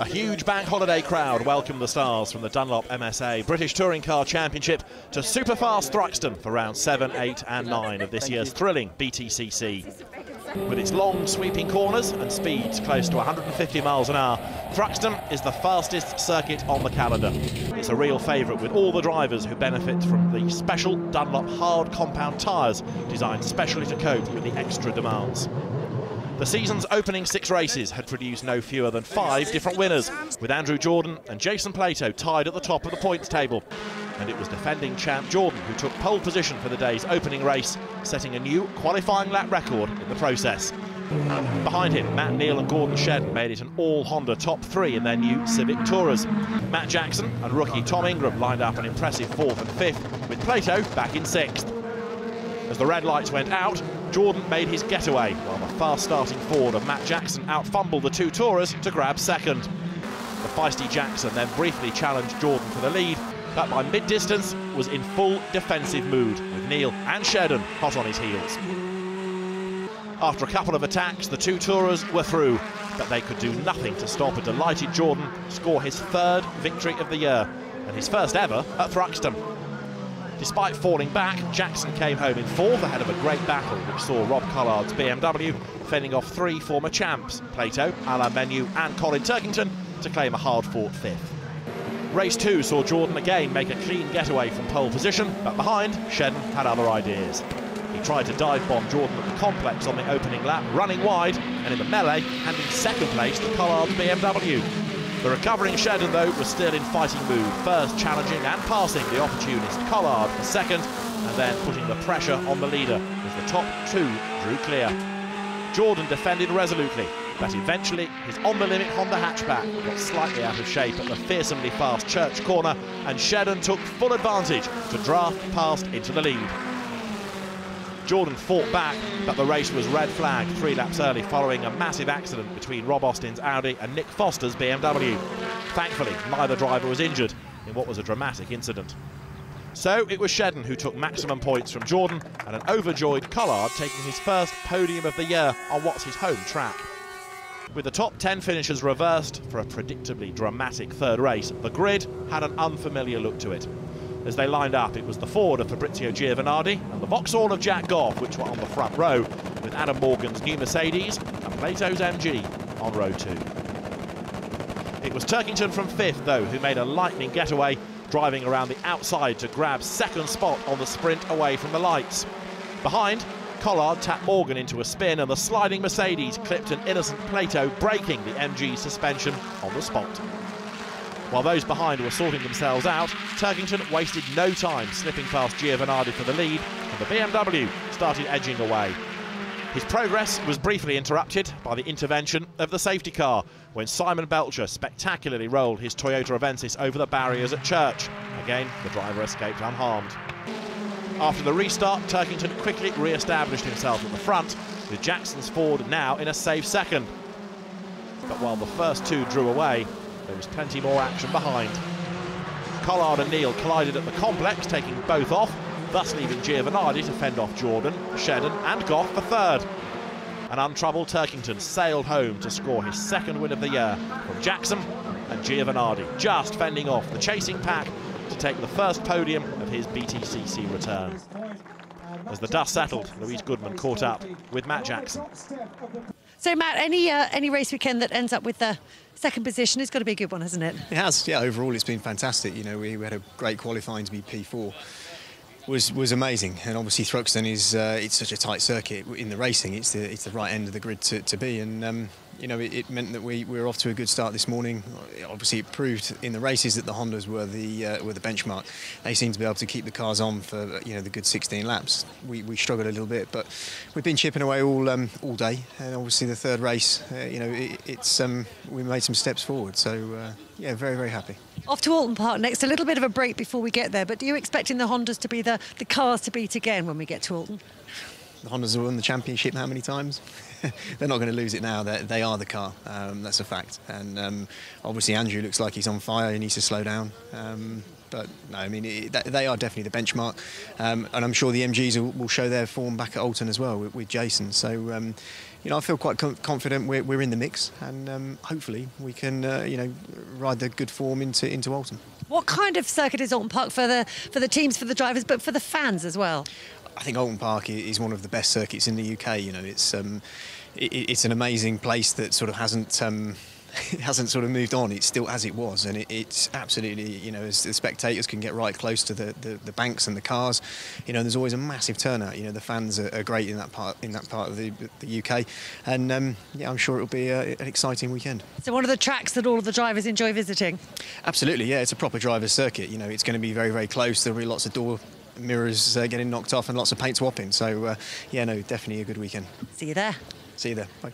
A huge bank holiday crowd welcomed the stars from the Dunlop MSA British Touring Car Championship to superfast Thruxton for rounds 7, 8 and 9 of this year's thrilling BTCC. With its long sweeping corners and speeds close to 150 miles an hour, Thruxton is the fastest circuit on the calendar. It's a real favourite with all the drivers who benefit from the special Dunlop hard compound tyres designed specially to cope with the extra demands. The season's opening 6 races had produced no fewer than 5 different winners, with Andrew Jordan and Jason Plato tied at the top of the points table. And it was defending champ Jordan who took pole position for the day's opening race, setting a new qualifying lap record in the process. Behind him, Matt Neal and Gordon Shedden made it an all-Honda top 3 in their new Civic Tourers. Matt Jackson and rookie Tom Ingram lined up an impressive 4th and 5th, with Plato back in 6th. As the red lights went out, Jordan made his getaway, while the fast-starting Ford of Matt Jackson out-fumbled the 2 Tourers to grab 2nd. The feisty Jackson then briefly challenged Jordan for the lead, but by mid-distance was in full defensive mood, with Neal and Shedden hot on his heels. After a couple of attacks, the 2 Tourers were through, but they could do nothing to stop a delighted Jordan score his 3rd victory of the year, and his first ever at Thruxton. Despite falling back, Jackson came home in 4th ahead of a great battle which saw Rob Collard's BMW fending off 3 former champs, Plato, Alain Menu and Colin Turkington, to claim a hard-fought 5th. Race 2 saw Jordan again make a clean getaway from pole position, but behind, Shedden had other ideas. He tried to dive bomb Jordan at the complex on the opening lap, running wide, and in the melee, handing 2nd place to Collard's BMW. The recovering Shedden, though, was still in fighting mood, first challenging and passing the opportunist Collard for 2nd, and then putting the pressure on the leader as the top 2 drew clear. Jordan defended resolutely, but eventually his on-the-limit Honda hatchback got slightly out of shape at the fearsomely fast Church corner, and Shedden took full advantage to draft past into the lead. Jordan fought back, but the race was red flagged 3 laps early following a massive accident between Rob Austin's Audi and Nick Foster's BMW. Thankfully, neither driver was injured in what was a dramatic incident. So it was Shedden who took maximum points from Jordan, and an overjoyed Collard taking his first podium of the year on what's his home track. With the top 10 finishers reversed for a predictably dramatic 3rd race, the grid had an unfamiliar look to it. As they lined up, it was the Ford of Fabrizio Giovanardi and the Vauxhall of Jack Goff, which were on the front row, with Adam Morgan's new Mercedes and Plato's MG on row 2. It was Turkington from 5th, though, who made a lightning getaway, driving around the outside to grab 2nd spot on the sprint away from the lights. Behind, Collard tapped Morgan into a spin, and the sliding Mercedes clipped an innocent Plato, breaking the MG suspension on the spot. While those behind were sorting themselves out, Turkington wasted no time slipping past Giovanardi for the lead, and the BMW started edging away. His progress was briefly interrupted by the intervention of the safety car when Simon Belcher spectacularly rolled his Toyota Avensis over the barriers at Church. Again, the driver escaped unharmed. After the restart, Turkington quickly re-established himself at the front, with Jackson's Ford now in a safe 2nd. But while the first 2 drew away, there was plenty more action behind. Collard and Neal collided at the complex, taking both off, thus leaving Giovanardi to fend off Jordan, Shedden and Goff for 3rd. An untroubled Turkington sailed home to score his 2nd win of the year from Jackson and Giovanardi, just fending off the chasing pack to take the first podium of his BTCC return. As the dust settled, Louise Goodman caught up with Matt Jackson. So, Matt, any race weekend that ends up with the 2nd position has got to be a good one, hasn't it? It has, yeah. Overall, it's been fantastic. You know, we had a great qualifying to be P4. Was amazing, and obviously Thruxton is it's such a tight circuit in the racing. It's the right end of the grid to be, and you know, it meant that we were off to a good start this morning. Obviously, it proved in the races that the Hondas were the benchmark. They seemed to be able to keep the cars on for the good 16 laps. We struggled a little bit, but we've been chipping away all day, and obviously the 3rd race, we made some steps forward. So yeah, very, very happy. Off to Alton Park next. A little bit of a break before we get there, but do you expect in the Hondas to be the cars to beat again when we get to Alton? The Hondas have won the championship how many times? They're not going to lose it now. They are the car. That's a fact. And obviously Andrew looks like he's on fire. He needs to slow down. But no, I mean, they are definitely the benchmark. And I'm sure the MGs will show their form back at Alton as well with Jason. So you know, I feel quite confident we're in the mix, and hopefully we can, you know, ride the good form into Oulton. What kind of circuit is Oulton Park for the teams, for the drivers, but for the fans as well? I think Oulton Park is one of the best circuits in the UK. You know, it's an amazing place that sort of hasn't sort of moved on. It's still as it was, and it's absolutely, you know, as the spectators can get right close to the banks and the cars, you know, there's always a massive turnout. You know, the fans are great in that part of the UK, and yeah, I'm sure it'll be an exciting weekend. So one of the tracks that all of the drivers enjoy visiting? Absolutely, yeah, it's a proper driver's circuit. You know, it's going to be very, very close. There'll be lots of door mirrors getting knocked off and lots of paint swapping. So yeah, no, definitely a good weekend. See you there. See you there. Bye.